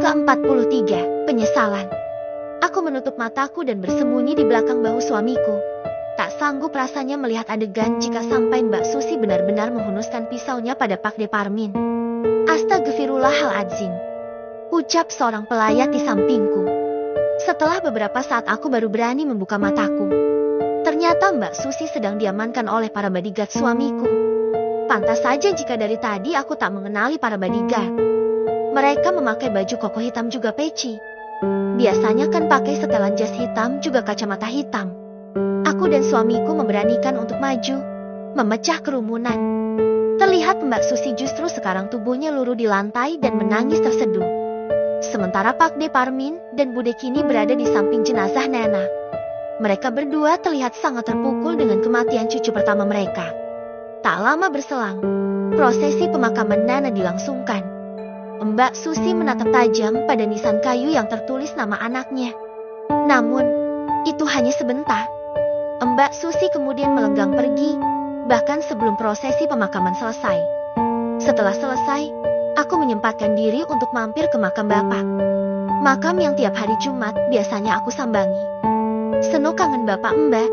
Ke-43, penyesalan. Aku menutup mataku dan bersembunyi di belakang bahu suamiku. Tak sanggup rasanya melihat adegan jika sampai Mbak Susi benar-benar menghunuskan pisaunya pada Pak De Parmin. Astagfirullahaladzim, ucap seorang pelayat di sampingku. Setelah beberapa saat aku baru berani membuka mataku. Ternyata Mbak Susi sedang diamankan oleh para bodyguard suamiku. Pantas saja jika dari tadi aku tak mengenali para bodyguard. Mereka memakai baju koko hitam juga peci. Biasanya kan pakai setelan jas hitam juga kacamata hitam. Aku dan suamiku memberanikan untuk maju, memecah kerumunan. Terlihat Mbak Susi justru sekarang tubuhnya luruh di lantai dan menangis terseduh. Sementara Pak De Parmin dan Bude kini berada di samping jenazah Nena. Mereka berdua terlihat sangat terpukul dengan kematian cucu pertama mereka. Tak lama berselang, prosesi pemakaman Nana dilangsungkan. Mbak Susi menatap tajam pada nisan kayu yang tertulis nama anaknya. Namun, itu hanya sebentar. Mbak Susi kemudian melenggang pergi, bahkan sebelum prosesi pemakaman selesai. Setelah selesai, aku menyempatkan diri untuk mampir ke makam Bapak. Makam yang tiap hari Jumat biasanya aku sambangi. Seno kangen Bapak, Mbak,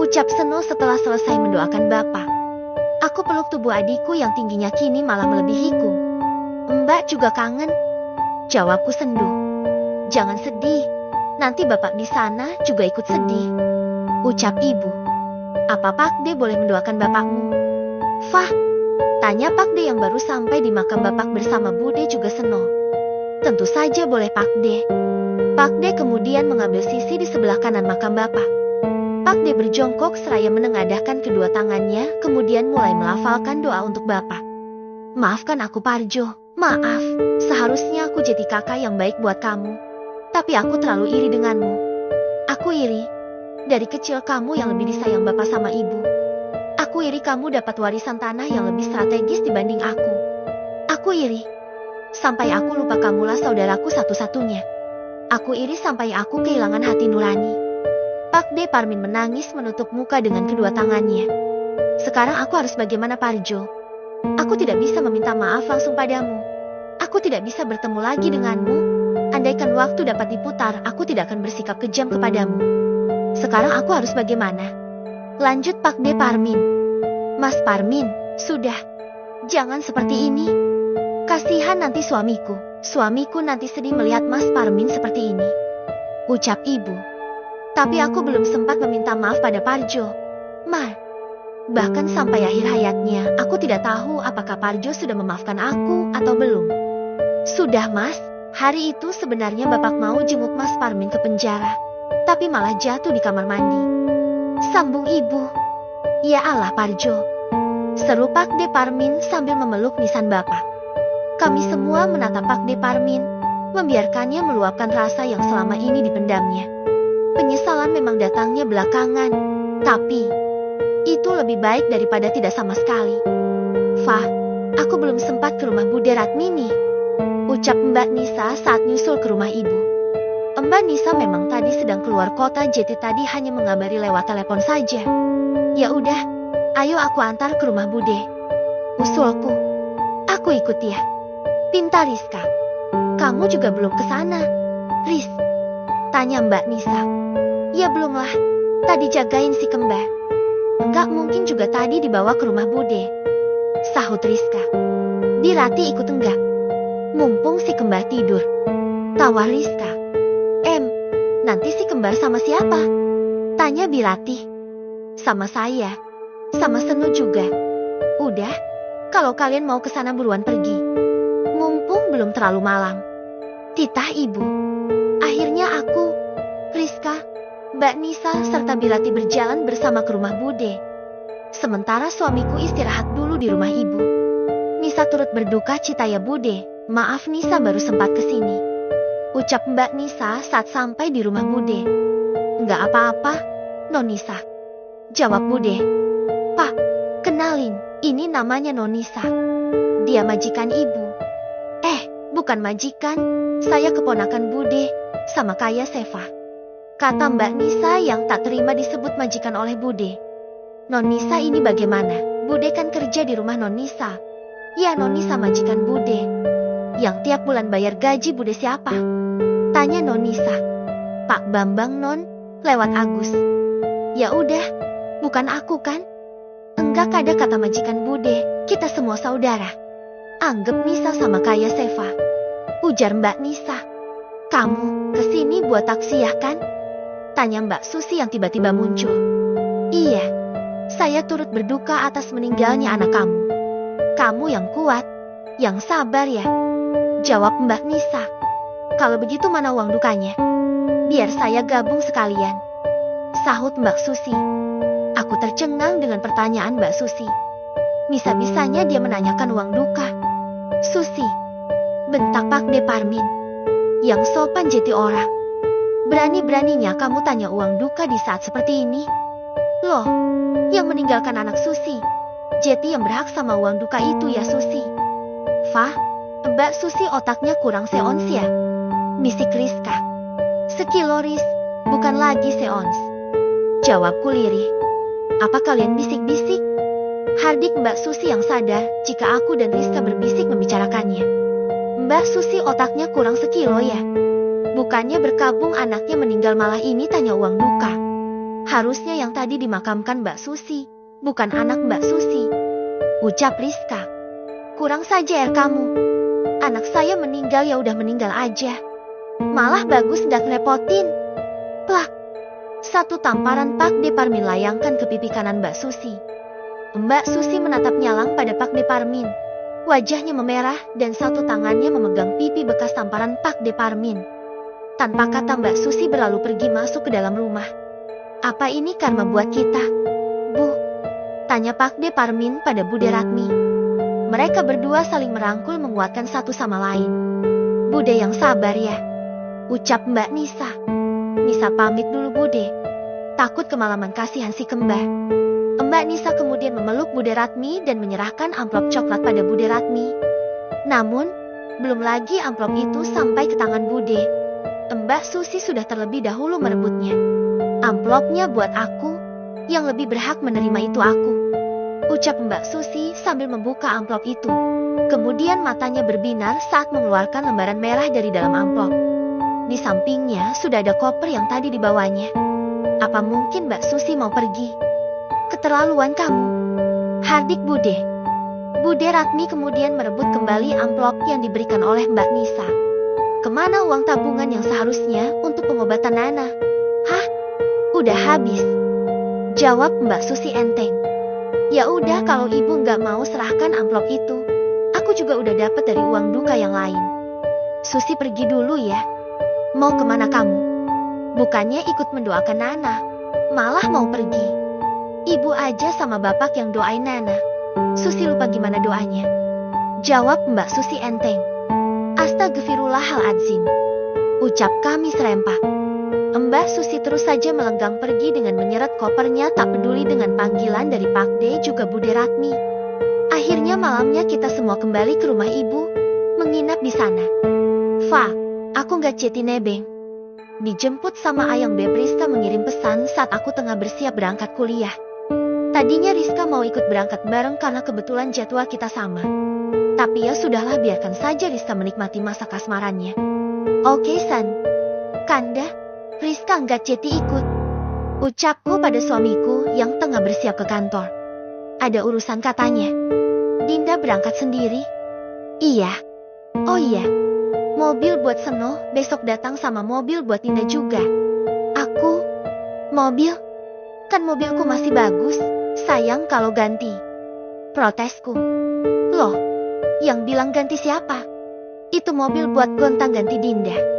ucap Seno setelah selesai mendoakan Bapak. Aku peluk tubuh adikku yang tingginya kini malah melebihiku. Mbak juga kangen, jawabku sendu. Jangan sedih, nanti Bapak di sana juga ikut sedih, ucap ibu. Apa Pak De boleh mendoakan bapakmu? Fah, tanya Pak De yang baru sampai di makam Bapak bersama Bude juga Seno. Tentu saja boleh Pak De. Pak De kemudian mengambil sisi di sebelah kanan makam Bapak. Pak De berjongkok seraya menengadahkan kedua tangannya, kemudian mulai melafalkan doa untuk Bapak. Maafkan aku Parjo, maaf, seharusnya aku jadi kakak yang baik buat kamu. Tapi aku terlalu iri denganmu. Aku iri. Dari kecil kamu yang lebih disayang Bapak sama Ibu. Aku iri kamu dapat warisan tanah yang lebih strategis dibanding aku. Aku iri. Sampai aku lupa kamulah saudaraku satu-satunya. Aku iri sampai aku kehilangan hati nurani. Pak De Parmin menangis menutup muka dengan kedua tangannya. Sekarang aku harus bagaimana Parjo? Aku tidak bisa meminta maaf langsung padamu. Aku tidak bisa bertemu lagi denganmu. Andaikan waktu dapat diputar, aku tidak akan bersikap kejam kepadamu. Sekarang aku harus bagaimana? Lanjut Pak De Parmin. Mas Parmin, sudah. Jangan seperti ini. Kasihan nanti suamiku. Suamiku nanti sedih melihat Mas Parmin seperti ini, ucap ibu. Tapi aku belum sempat meminta maaf pada Parjo. Ma, bahkan sampai akhir hayatnya, aku tidak tahu apakah Parjo sudah memaafkan aku atau belum. Sudah Mas, hari itu sebenarnya Bapak mau jenguk Mas Parmin ke penjara, tapi malah jatuh di kamar mandi, sambung ibu. Ya Allah Parjo, seru Pak De Parmin sambil memeluk nisan Bapak. Kami semua menatap Pak De Parmin, membiarkannya meluapkan rasa yang selama ini dipendamnya. Penyesalan memang datangnya belakangan, tapi itu lebih baik daripada tidak sama sekali. Fah, aku belum sempat ke rumah Bude Ratmini, ucap Mbak Nisa saat nyusul ke rumah ibu. Mbak Nisa memang tadi sedang keluar kota, jadi tadi hanya mengabari lewat telepon saja. Ya udah, ayo aku antar ke rumah Bude, usulku. Aku ikut ya. Pintar Rizka. Kamu juga belum ke sana, Riz? Tanya Mbak Nisa. Ya belumlah, tadi jagain si kembar. Enggak mungkin juga tadi dibawa ke rumah Bude, sahut Rizka. Birati ikut enggak? Mumpung si kembar tidur, tawar Rizka. Nanti si kembar sama siapa? Tanya Birati. Sama saya, sama Senu juga. Udah, kalau kalian mau ke sana buruan pergi. Mumpung belum terlalu malam. Titah ibu. Akhirnya aku, Rizka, Mbak Nisa serta Birati berjalan bersama ke rumah Bude. Sementara suamiku istirahat dulu di rumah ibu. Nisa turut berduka cita ya Bude. Maaf Nisa baru sempat kesini, ucap Mbak Nisa saat sampai di rumah Bude. Enggak apa-apa, Non Nisa, jawab Bude. Pak, kenalin, ini namanya Non Nisa. Dia majikan ibu. Bukan majikan, saya keponakan Bude, sama kayak Seva, kata Mbak Nisa yang tak terima disebut majikan oleh Bude. Non Nisa ini bagaimana? Bude kan kerja di rumah Non Nisa. Ya Non Nisa majikan Bude. Yang tiap bulan bayar gaji Bude siapa? Tanya Non Nisa. Pak Bambang Non, lewat Agus. Ya udah, bukan aku kan? Enggak ada, kata majikan Bude, kita semua saudara. Anggap Nisa sama kayak Seva. Ujar Mbak Nisa. Kamu kesini buat taksiyah kan? Tanya Mbak Susi yang tiba-tiba muncul. Iya, saya turut berduka atas meninggalnya anak kamu. Kamu yang kuat, yang sabar ya. Jawab Mbak Nisa. Kalau begitu mana uang dukanya? Biar saya gabung sekalian. Sahut Mbak Susi. Aku tercengang dengan pertanyaan Mbak Susi. Bisa-bisanya dia menanyakan uang duka. Susi, bentak Pak De Parmin. Yang sopan jeti orang. Berani-beraninya kamu tanya uang duka di saat seperti ini? Loh, yang meninggalkan anak Susi. Jeti yang berhak sama uang duka itu ya Susi. Fah, Mbak Susi otaknya kurang seons ya? Bisik Rizka. Sekiloris, bukan lagi seons. Jawabku lirih. Apa kalian bisik-bisik? Hardik Mbak Susi yang sadar jika aku dan Rizka berbisik membicarakannya. Mbak Susi otaknya kurang sekilo ya? Bukannya berkabung anaknya meninggal malah ini tanya uang duka. Harusnya yang tadi dimakamkan Mbak Susi, bukan anak Mbak Susi. Ucap Rizka. Kurang saja kamu. Anak saya meninggal ya udah meninggal aja. Malah bagus ndak ngerepotin. Plak. Satu tamparan Pak De Parmin layangkan ke pipi kanan Mbak Susi. Mbak Susi menatap nyalang pada Pak De Parmin. Wajahnya memerah dan satu tangannya memegang pipi bekas tamparan Pak De Parmin. Tanpa kata Mbak Susi berlalu pergi masuk ke dalam rumah. Apa ini karma buat kita? Bu, tanya Pak De Parmin pada Bude Ratmi. Mereka berdua saling merangkul menguatkan satu sama lain. Bude yang sabar ya, ucap Mbak Nisa. Nisa pamit dulu Bude. Takut kemalaman kasihan si kembar. Mbak Nisa kemudian memeluk Bude Ratmi dan menyerahkan amplop coklat pada Bude Ratmi. Namun, belum lagi amplop itu sampai ke tangan Bude. Mbak Susi sudah terlebih dahulu merebutnya. Amplopnya buat aku, yang lebih berhak menerima itu aku. Ucap Mbak Susi sambil membuka amplop itu. Kemudian matanya berbinar saat mengeluarkan lembaran merah dari dalam amplop. Di sampingnya sudah ada koper yang tadi dibawanya. Apa mungkin Mbak Susi mau pergi? Keterlaluan kamu. Hardik Bude. Bude Ratmi kemudian merebut kembali amplop yang diberikan oleh Mbak Nisa. Kemana uang tabungan yang seharusnya untuk pengobatan Nana? Hah? Udah habis. Jawab Mbak Susi enteng. Ya udah kalau ibu nggak mau serahkan amplop itu. Aku juga udah dapat dari uang duka yang lain. Susi pergi dulu ya. Mau kemana kamu? Bukannya ikut mendoakan Nana, malah mau pergi. Ibu aja sama bapak yang doain Nana. Susi lupa gimana doanya. Jawab Mbak Susi enteng. Astagfirullahaladzim. Ucap kami serempak. Mbak Susi terus saja melenggang pergi dengan menyeret kopernya tak peduli dengan panggilan dari Pak De juga Bude Ratmi. Akhirnya malamnya kita semua kembali ke rumah ibu, menginap di sana. Fa, aku nggak ceti nebeng. Dijemput sama ayang Beb Rizka mengirim pesan saat aku tengah bersiap berangkat kuliah. Tadinya Rizka mau ikut berangkat bareng karena kebetulan jadwal kita sama. Tapi ya sudahlah, biarkan saja Rizka menikmati masa kasmarannya. Oke San. Kanda, Rizka nggak ceti ikut. Ucapku pada suamiku yang tengah bersiap ke kantor. Ada urusan katanya. Dinda berangkat sendiri? Iya. Oh iya. Mobil buat Seno besok datang sama mobil buat Dinda juga. Aku? Mobil? Kan mobilku masih bagus. Sayang kalau ganti. Protesku. Loh, yang bilang ganti siapa? Itu mobil buat gonta-ganti Dinda.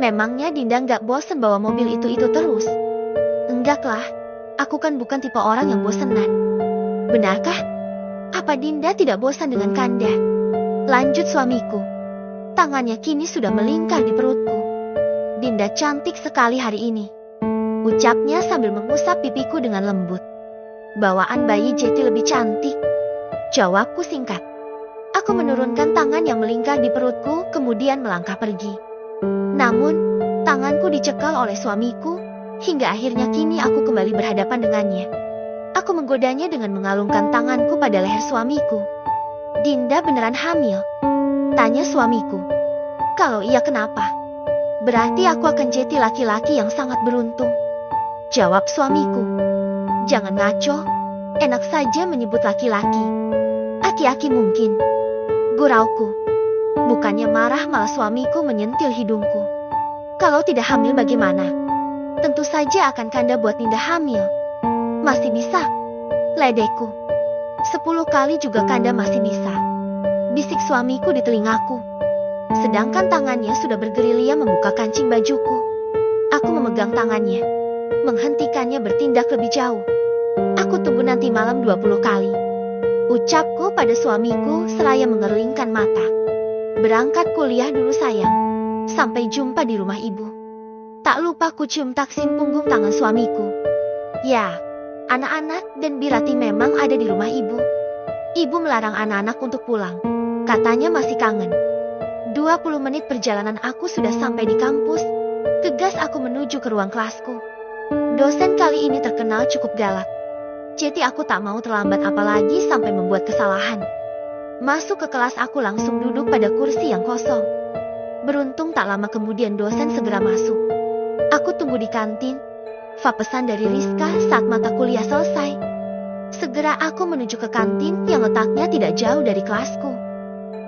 Memangnya Dinda nggak bosen bawa mobil itu terus? Enggak lah, aku kan bukan tipe orang yang bosenan. Benarkah? Apa Dinda tidak bosan dengan Kanda? Lanjut suamiku. Tangannya kini sudah melingkar di perutku. Dinda cantik sekali hari ini. Ucapnya sambil mengusap pipiku dengan lembut. Bawaan bayi Jeti lebih cantik. Jawabku singkat. Aku menurunkan tangan yang melingkar di perutku kemudian melangkah pergi. Namun, tanganku dicekal oleh suamiku, hingga akhirnya kini aku kembali berhadapan dengannya. Aku menggodanya dengan mengalungkan tanganku pada leher suamiku. Dinda beneran hamil. Tanya suamiku. Kalau iya kenapa? Berarti aku akan jadi laki-laki yang sangat beruntung. Jawab suamiku. Jangan ngaco, enak saja menyebut laki-laki. Aki-aki mungkin. Gurauku. Bukannya marah malah suamiku menyentil hidungku. Kalau tidak hamil bagaimana? Tentu saja akan Kanda buat Ninda hamil. Masih bisa. Ledekku. 10 kali juga Kanda masih bisa. Bisik suamiku di telingaku. Sedangkan tangannya sudah bergerilya membuka kancing bajuku. Aku memegang tangannya. Menghentikannya bertindak lebih jauh. Aku tunggu nanti malam 20 kali. Ucapku pada suamiku seraya mengerlingkan mata. Berangkat kuliah dulu sayang. Sampai jumpa di rumah ibu. Tak lupa ku cium taksim punggung tangan suamiku. Ya, anak-anak dan Birati memang ada di rumah ibu. Ibu melarang anak-anak untuk pulang. Katanya masih kangen. 20 menit perjalanan aku sudah sampai di kampus. Gegas aku menuju ke ruang kelasku. Dosen kali ini terkenal cukup galak. Jadi aku tak mau terlambat apalagi sampai membuat kesalahan. Masuk ke kelas aku langsung duduk pada kursi yang kosong. Beruntung tak lama kemudian dosen segera masuk. Aku tunggu di kantin. Fa pesan dari Rizka saat mata kuliah selesai. Segera aku menuju ke kantin yang letaknya tidak jauh dari kelasku.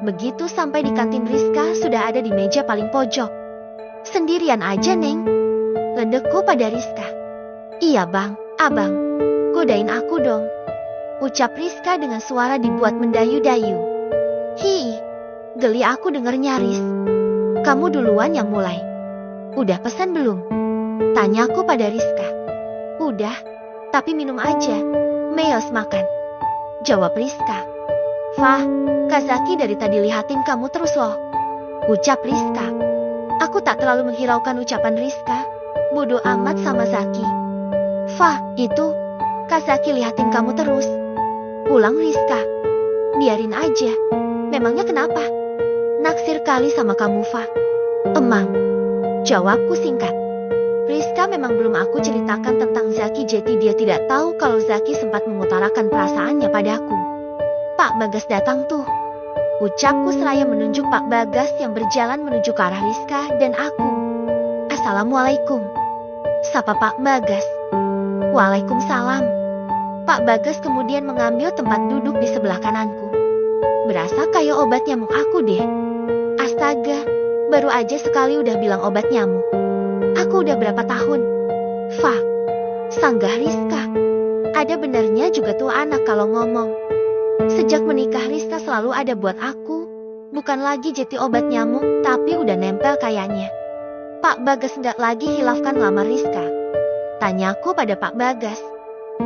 Begitu sampai di kantin Rizka sudah ada di meja paling pojok. Sendirian aja Neng. Ledekku pada Rizka. Iya bang, abang. Godain aku dong. Ucap Rizka dengan suara dibuat mendayu-dayu. Hi, geli aku denger nyaris. Kamu duluan yang mulai. Udah pesan belum? Tanyaku pada Rizka. Udah, tapi minum aja. Meos makan. Jawab Rizka. Fah, Kazaki dari tadi lihatin kamu terus loh. Ucap Rizka. Aku tak terlalu menghiraukan ucapan Rizka. Bodoh amat sama Zaki. Fah, itu Kazaki lihatin kamu terus. Pulang Rizka. Biarin aja. Memangnya kenapa? Naksir kali sama kamu, Fa. Emang. Jawabku singkat. Rizka memang belum aku ceritakan tentang Zaki, jadi dia tidak tahu kalau Zaki sempat mengutarakan perasaannya padaku. Pak Bagas datang tuh. Ucapku seraya menunjuk Pak Bagas yang berjalan menuju ke arah Rizka dan aku. Assalamualaikum. Sapa Pak Bagas. Waalaikumsalam. Pak Bagas kemudian mengambil tempat duduk di sebelah kananku. Berasa kayak obat nyamuk aku deh. Astaga, baru aja sekali udah bilang obat nyamuk. Aku udah berapa tahun? Fa, sanggah Rizka. Ada benernya juga tuh anak kalau ngomong. Sejak menikah Rizka selalu ada buat aku. Bukan lagi jadi obat nyamuk, tapi udah nempel kayaknya. Pak Bagas nggak lagi hilafkan lamar Rizka. Tanyaku pada Pak Bagas.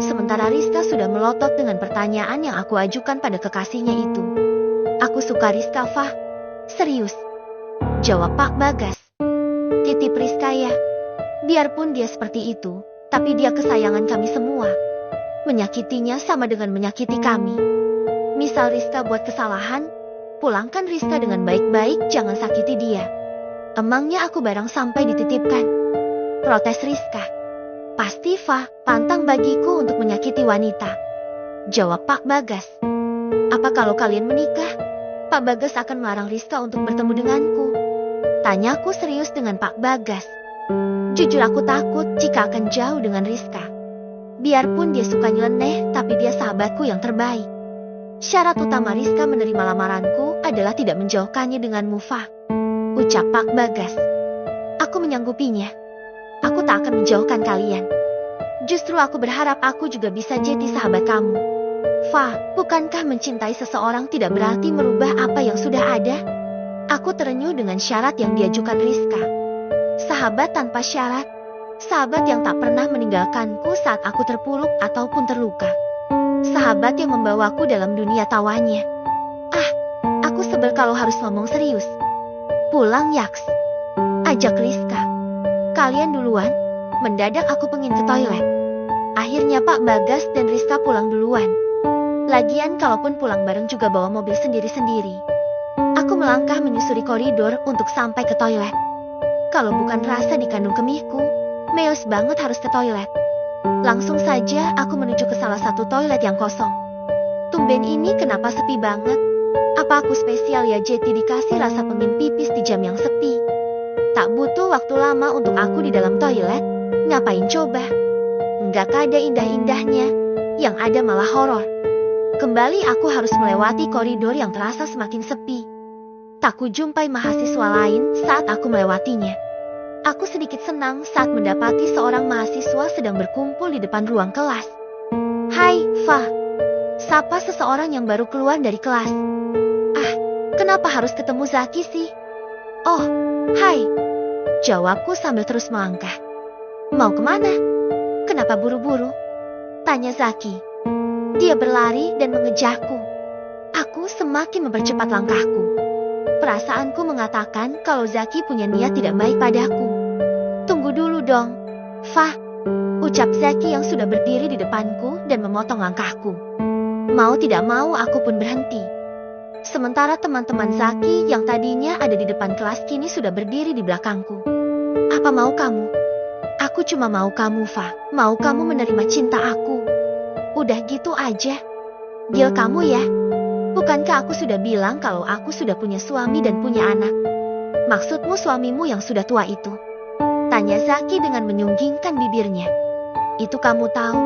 Sementara Rizka sudah melotot dengan pertanyaan yang aku ajukan pada kekasihnya itu. Aku suka Rizka, Fah. Serius. Jawab Pak Bagas. Titip Rizka ya. Biarpun dia seperti itu, tapi dia kesayangan kami semua. Menyakitinya sama dengan menyakiti kami. Misal Rizka buat kesalahan, pulangkan Rizka dengan baik-baik, jangan sakiti dia. Emangnya aku barang sampai dititipkan? Protes Rizka. Pasti Fa, pantang bagiku untuk menyakiti wanita. Jawab Pak Bagas. Apa kalau kalian menikah, Pak Bagas akan melarang Rizka untuk bertemu denganku? Tanyaku serius dengan Pak Bagas. Jujur aku takut jika akan jauh dengan Rizka. Biarpun dia suka nyeleneh, tapi dia sahabatku yang terbaik. Syarat utama Rizka menerima lamaranku adalah tidak menjauhkannya denganmu, Fa. Ucap Pak Bagas. Aku menyanggupinya. Aku tak akan menjauhkan kalian. Justru aku berharap aku juga bisa jadi sahabat kamu. Fa, bukankah mencintai seseorang tidak berarti merubah apa yang sudah ada? Aku terenyuh dengan syarat yang diajukan Rizka. Sahabat tanpa syarat. Sahabat yang tak pernah meninggalkanku saat aku terpuruk ataupun terluka. Sahabat yang membawaku dalam dunia tawanya. Ah, aku sebel kalau harus ngomong serius. Pulang Yaks. Ajak Rizka. Kalian duluan. Mendadak aku pengen ke toilet. Akhirnya Pak Bagas dan Rizka pulang duluan. Lagian kalaupun pulang bareng juga bawa mobil sendiri-sendiri. Aku melangkah menyusuri koridor untuk sampai ke toilet. Kalau bukan rasa dikandung kemihku, meos banget harus ke toilet. Langsung saja aku menuju ke salah satu toilet yang kosong. Tumben ini kenapa sepi banget? Apa Kenapa aku spesial ya? Jeti dikasih rasa pengen pipis di jam yang sepi. Tak butuh waktu lama untuk aku di dalam toilet. Ngapain coba? Nggak ada indah-indahnya. Yang ada malah horor. Kembali aku harus melewati koridor yang terasa semakin sepi. Tak kujumpai mahasiswa lain saat aku melewatinya. Aku sedikit senang saat mendapati seorang mahasiswa sedang berkumpul di depan ruang kelas. Hai, Fa. Sapa seseorang yang baru keluar dari kelas. Ah, kenapa harus ketemu Zaki sih? Oh, hai. Jawabku sambil terus melangkah. Mau kemana? Kenapa buru-buru? Tanya Zaki. Dia berlari dan mengejarku. Aku semakin mempercepat langkahku. Perasaanku mengatakan kalau Zaki punya niat tidak baik padaku. Tunggu dulu dong, Fa. Ucap Zaki yang sudah berdiri di depanku dan memotong langkahku. Mau tidak mau aku pun berhenti. Sementara teman-teman Zaki yang tadinya ada di depan kelas kini sudah berdiri di belakangku. Apa mau kamu? Aku cuma mau kamu, Fa. Mau kamu menerima cinta aku. Udah gitu aja. Deal kamu ya. Bukankah aku sudah bilang kalau aku sudah punya suami dan punya anak? Maksudmu suamimu yang sudah tua itu? Tanya Zaki dengan menyunggingkan bibirnya. Itu kamu tahu.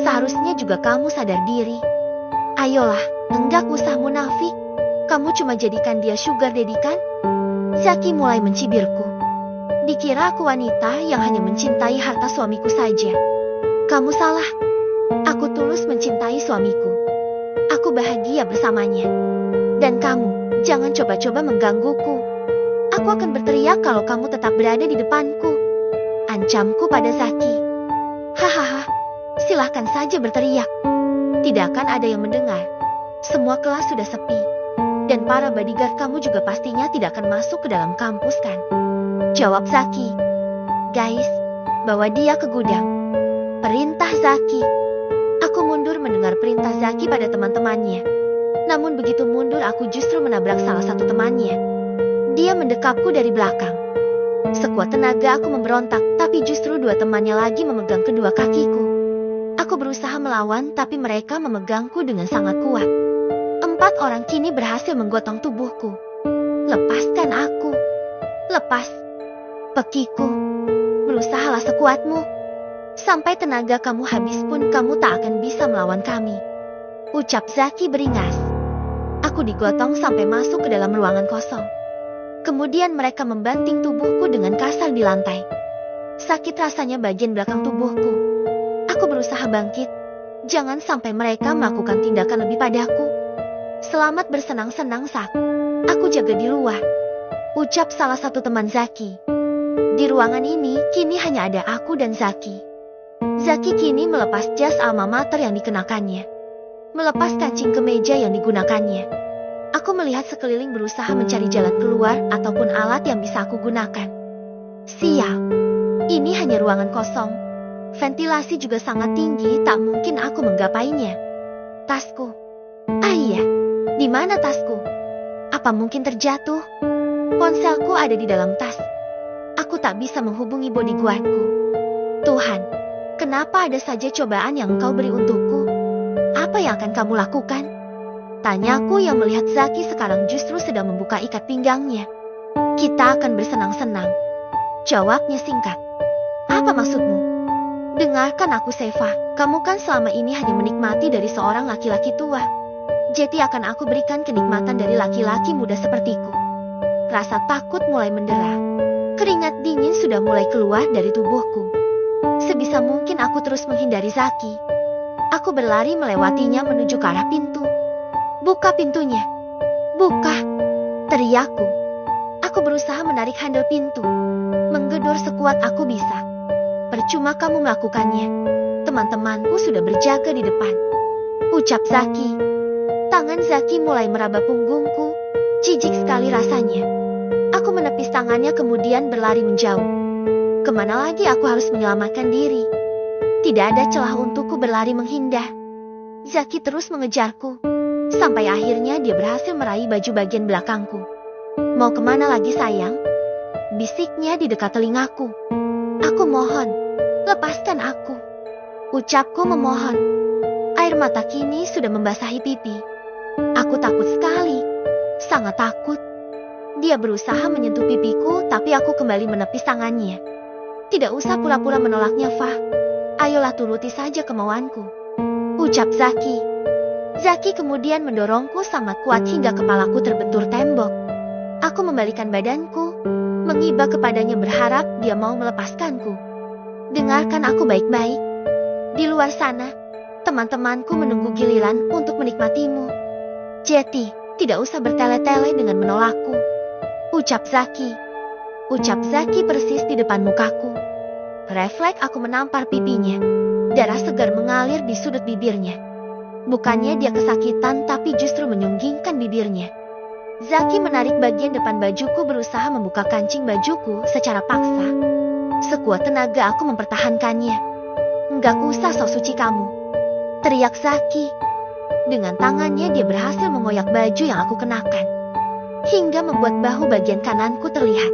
Seharusnya juga kamu sadar diri. Ayolah, enggak usah munafik. Kamu cuma jadikan dia sugar daddy kan? Zaki mulai mencibirku. Dikira aku wanita yang hanya mencintai harta suamiku saja. Kamu salah. Aku tulus mencintai suamiku. Aku bahagia bersamanya. Dan kamu, jangan coba-coba menggangguku. Aku akan berteriak kalau kamu tetap berada di depanku. Ancamku pada Zaki. Hahaha, silahkan saja berteriak. Tidak akan ada yang mendengar. Semua kelas sudah sepi. Dan para bodyguard kamu juga pastinya tidak akan masuk ke dalam kampus kan? Jawab Zaki. Guys, bawa dia ke gudang. Perintah Zaki. Aku mundur mendengar perintah Zaki pada teman-temannya. Namun begitu mundur aku justru menabrak salah satu temannya. Dia mendekapku dari belakang. Sekuat tenaga aku memberontak, tapi justru dua temannya lagi memegang kedua kakiku. Aku berusaha melawan, tapi mereka memegangku dengan sangat kuat. 4 orang kini berhasil menggotong tubuhku. Lepaskan aku. Lepas. Pekiku. Berusahalah sekuatmu. Sampai tenaga kamu habis pun kamu tak akan bisa melawan kami. Ucap Zaki beringas. Aku digotong sampai masuk ke dalam ruangan kosong. Kemudian mereka membanting tubuhku dengan kasar di lantai. Sakit rasanya bagian belakang tubuhku. Aku berusaha bangkit. Jangan sampai mereka melakukan tindakan lebih padaku. Selamat bersenang-senang, Sak. Aku jaga di luar. Ucap salah satu teman Zaki. Di ruangan ini kini hanya ada aku dan Zaki. Zaki kini melepas jas alma mater yang dikenakannya. Melepas kancing kemeja yang digunakannya. Aku melihat sekeliling berusaha mencari jalan keluar ataupun alat yang bisa aku gunakan. Sial. Ini hanya ruangan kosong. Ventilasi juga sangat tinggi, tak mungkin aku menggapainya. Tasku. Ah iya, di mana tasku? Apa mungkin terjatuh? Ponselku ada di dalam tas. Aku tak bisa menghubungi bodyguardku. Tuhan, kenapa ada saja cobaan yang Engkau beri untukku? Apa yang akan kamu lakukan? Tanyaku yang melihat Zaki sekarang justru sedang membuka ikat pinggangnya. Kita akan bersenang-senang. Jawabnya singkat. Apa maksudmu? Dengarkan aku, Seva. Kamu kan selama ini hanya menikmati dari seorang laki-laki tua. Jadi akan aku berikan kenikmatan dari laki-laki muda sepertiku. Rasa takut mulai mendera. Keringat dingin sudah mulai keluar dari tubuhku. Sebisa mungkin aku terus menghindari Zaki. Aku berlari melewatinya menuju ke arah pintu. Buka pintunya. Buka. Teriakku. Aku berusaha menarik handle pintu. Menggedor sekuat aku bisa. Percuma kamu melakukannya. Teman-temanku sudah berjaga di depan. Ucap Zaki. Tangan Zaki mulai meraba punggungku. Jijik sekali rasanya. Aku menepis tangannya kemudian berlari menjauh. Kemana lagi aku harus menyelamatkan diri? Tidak ada celah untukku berlari menghindar. Zaki terus mengejarku. Sampai akhirnya dia berhasil meraih baju bagian belakangku. Mau kemana lagi sayang? Bisiknya di dekat telingaku. Aku mohon, lepaskan aku. Ucapku memohon. Air mata kini sudah membasahi pipi. Aku takut sekali. sangat takut. Dia berusaha menyentuh pipiku, tapi aku kembali menepis tangannya. Tidak usah pura-pura menolaknya, Fah. Ayolah turuti saja kemauanku, ucap Zaki. Zaki kemudian mendorongku sangat kuat hingga kepalaku terbentur tembok. Aku membalikan badanku, mengiba kepadanya berharap dia mau melepaskanku. Dengarkan aku baik-baik. Di luar sana, teman-temanku menunggu giliran untuk menikmatimu. Jeti, tidak usah bertele-tele dengan menolakku, ucap Zaki. Ucap Zaki persis di depan mukaku. Refleks aku menampar pipinya. Darah segar mengalir di sudut bibirnya. Bukannya dia kesakitan, tapi justru menyunggingkan bibirnya. Zaki menarik bagian depan bajuku, berusaha membuka kancing bajuku secara paksa. Sekuat tenaga aku mempertahankannya. Enggak usah sok suci kamu, teriak Zaki. Dengan tangannya dia berhasil mengoyak baju yang aku kenakan, hingga membuat bahu bagian kananku terlihat.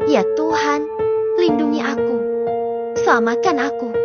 Ya Tuhan, lindungi aku. Selamatkan aku.